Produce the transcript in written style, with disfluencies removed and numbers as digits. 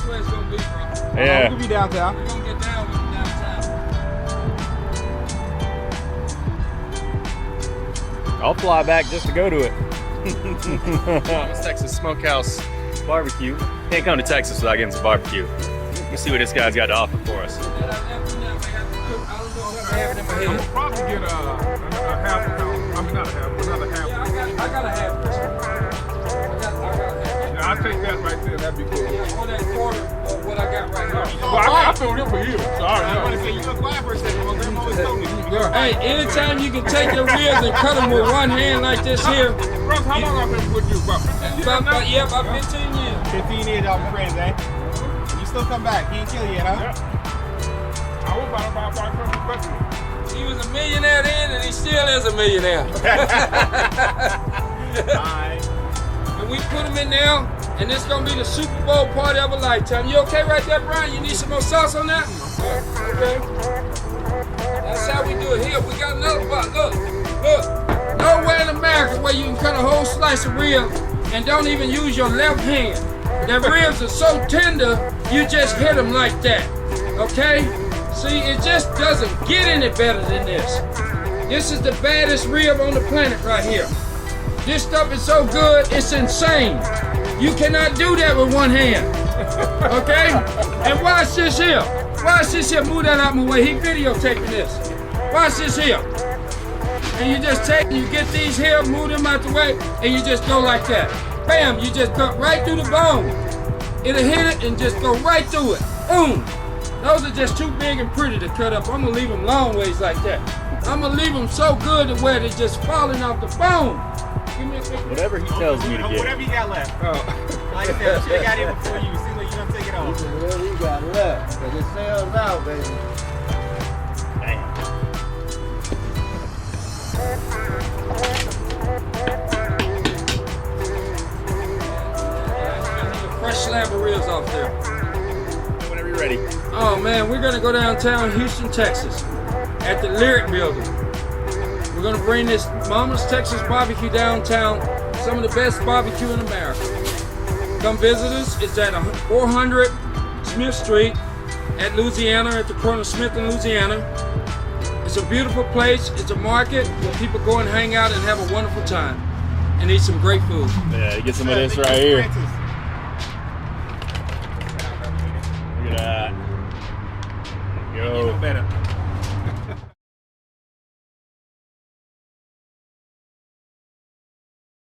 where it's gonna be, bro. Yeah. We'll be downtown. We're gonna get down with it downtown. I'll fly back just to go to it. It's Texas Smokehouse Barbecue. Can't come to Texas without getting some barbecue. Let's see what this guy's got to offer for us. I'm probably get a half a pound. I mean, not a half, another half. Yeah, I got a half. I got half. Yeah, I'll take that right there. That'd be cool. Yeah, on that quarter of what I got right now. Well, I feel him for you. Sorry. I want to say you look quiet for a second. My grandma always told me. Hey, anytime you can take your ribs and cut them with one hand like this here. Bro, how long I've been with you? About 15 years now? Yeah, about 15 years. 15 years, y'all been friends, eh? You still come back. He ain't kill you yet, huh? Yeah. I was about He was a millionaire then, and he still is a millionaire. Alright. And we put him in there, and it's gonna be the Super Bowl party of a lifetime. You okay right there, Brian? You need some more sauce on that? Okay. That's how we do it here. We got another pot. Look. Nowhere in America where you can cut a whole slice of rib and don't even use your left hand. The ribs are so tender, you just hit them like that. Okay? See, it just doesn't get any better than this. This is the baddest rib on the planet right here. This stuff is so good, it's insane. You cannot do that with one hand. Okay? And watch this here. Watch this here. Move that out my way. He videotaping this. Watch this here. And you just take, you get these here, move them out the way, and you just go like that. Bam, you just cut right through the bone. It'll hit it and just go right through it. Boom. Those are just too big and pretty to cut up. I'm gonna leave them long ways like that. I'm gonna leave them so good to where they're just falling off the bone. Give me a quick. Whatever he tells me to get. Whatever you got left. Oh. Like I said, I should have got here before you. Seems like you don't take it off. Whatever you got left, because it sells out, baby. Damn. Fresh slab of ribs off there. Whenever you're ready. Oh man, we're gonna go downtown Houston, Texas, at the Lyric Building. We're gonna bring this Mama's Texas Barbecue downtown, some of the best barbecue in America. Come visit us. It's at 400 Smith Street at Louisiana, at the corner of Smith and Louisiana. It's a beautiful place. It's a market where people go and hang out and have a wonderful time and eat some great food. Yeah, get some of this right here. Look at that. There you go. Better.